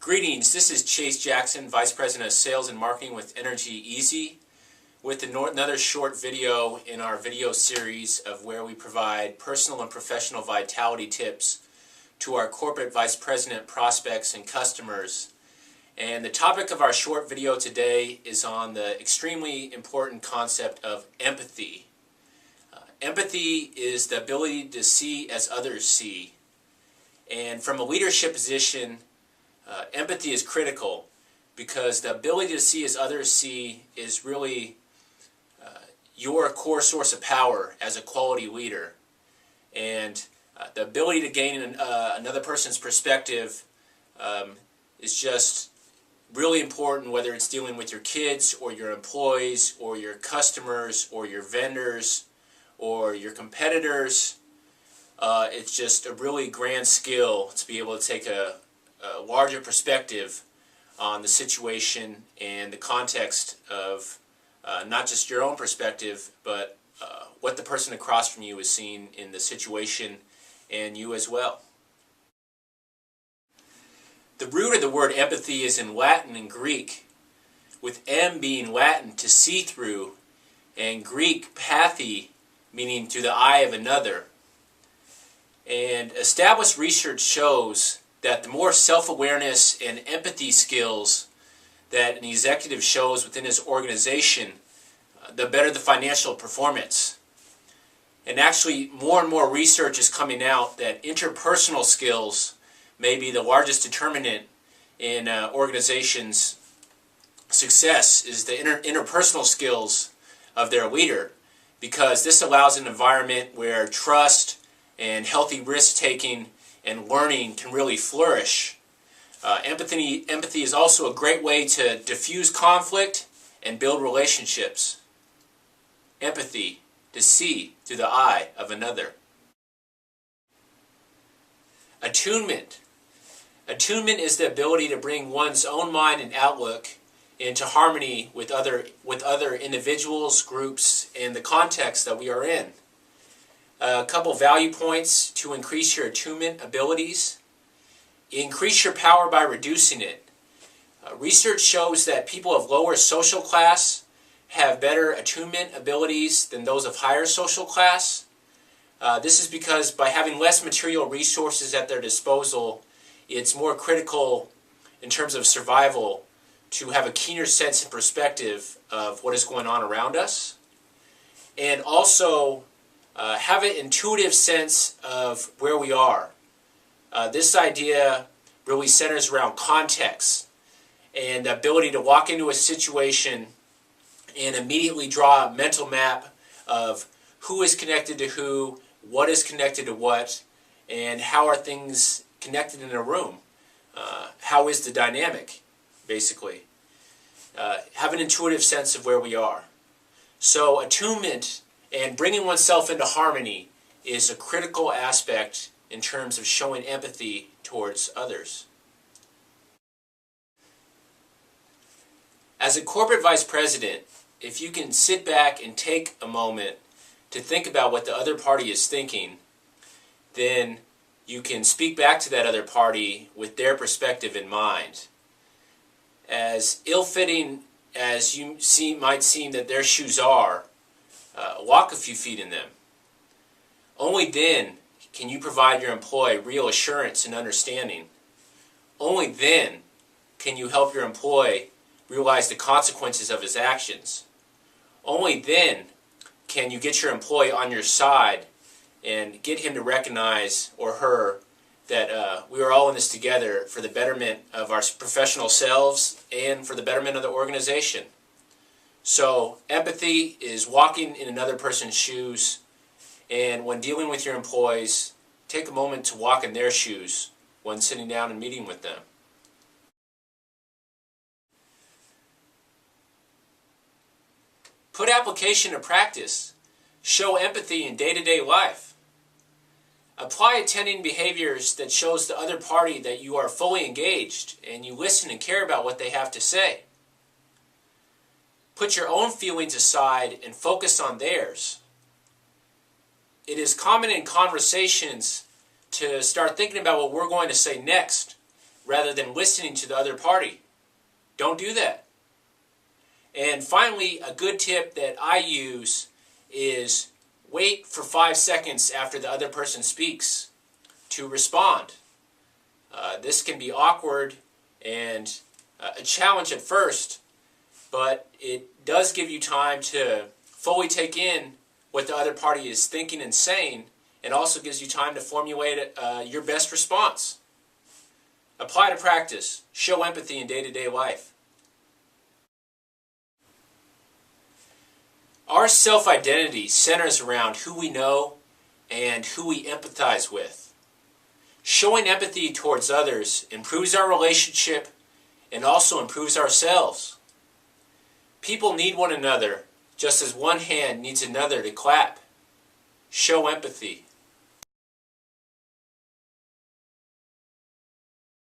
Greetings, this is Chase Jackson, Vice President of Sales and Marketing with Energy Easy, with another short video in our video series of where we provide personal and professional vitality tips to our corporate vice president prospects and customers. And the topic of our short video today is on the extremely important concept of empathy. Empathy is the ability to see as others see. And from a leadership position, empathy is critical because the ability to see as others see is really your core source of power as a quality leader. And the ability to gain another person's perspective is just really important, whether it's dealing with your kids or your employees or your customers or your vendors or your competitors. It's just a really grand skill to be able to take a larger perspective on the situation and the context of not just your own perspective, but what the person across from you is seeing in the situation and you as well. The root of the word empathy is in Latin and Greek, with M being Latin to see through, and Greek pathy meaning to the eye of another. And established research shows that the more self-awareness and empathy skills that an executive shows within his organization, the better the financial performance. And actually, more and more research is coming out that interpersonal skills may be the largest determinant in organizations' success, is the interpersonal skills of their leader, because this allows an environment where trust and healthy risk-taking and learning can really flourish. Empathy is also a great way to diffuse conflict and build relationships. Empathy, to see through the eye of another. Attunement. Attunement is the ability to bring one's own mind and outlook into harmony with other individuals, groups, and the context that we are in. A couple value points to increase your attunement abilities. Increase your power by reducing it. Research shows that people of lower social class have better attunement abilities than those of higher social class. This is because by having less material resources at their disposal, it's more critical in terms of survival to have a keener sense and perspective of what is going on around us. And also have an intuitive sense of where we are. This idea really centers around context and the ability to walk into a situation and immediately draw a mental map of who is connected to who, what is connected to what, and how are things connected in a room. How is the dynamic, basically. Have an intuitive sense of where we are. So attunement and bringing oneself into harmony is a critical aspect in terms of showing empathy towards others. As a corporate vice president, if you can sit back and take a moment to think about what the other party is thinking, then you can speak back to that other party with their perspective in mind. As ill-fitting as might seem that their shoes are, walk a few feet in them. Only then can you provide your employee real assurance and understanding. Only then can you help your employee realize the consequences of his actions. Only then can you get your employee on your side and get him to recognize, or her, that we are all in this together for the betterment of our professional selves and for the betterment of the organization. So empathy is walking in another person's shoes, and when dealing with your employees, take a moment to walk in their shoes when sitting down and meeting with them. Put application to practice. Show empathy in day-to-day life. Apply attending behaviors that shows the other party that you are fully engaged and you listen and care about what they have to say. Put your own feelings aside and focus on theirs. It is common in conversations to start thinking about what we're going to say next rather than listening to the other party. Don't do that. And finally, a good tip that I use is wait for 5 seconds after the other person speaks to respond. This can be awkward and a challenge at first, but it does give you time to fully take in what the other party is thinking and saying, and also gives you time to formulate your best response. Apply to practice. Show empathy in day-to-day life. Our self-identity centers around who we know and who we empathize with. Showing empathy towards others improves our relationship and also improves ourselves. People need one another just as one hand needs another to clap. Show empathy.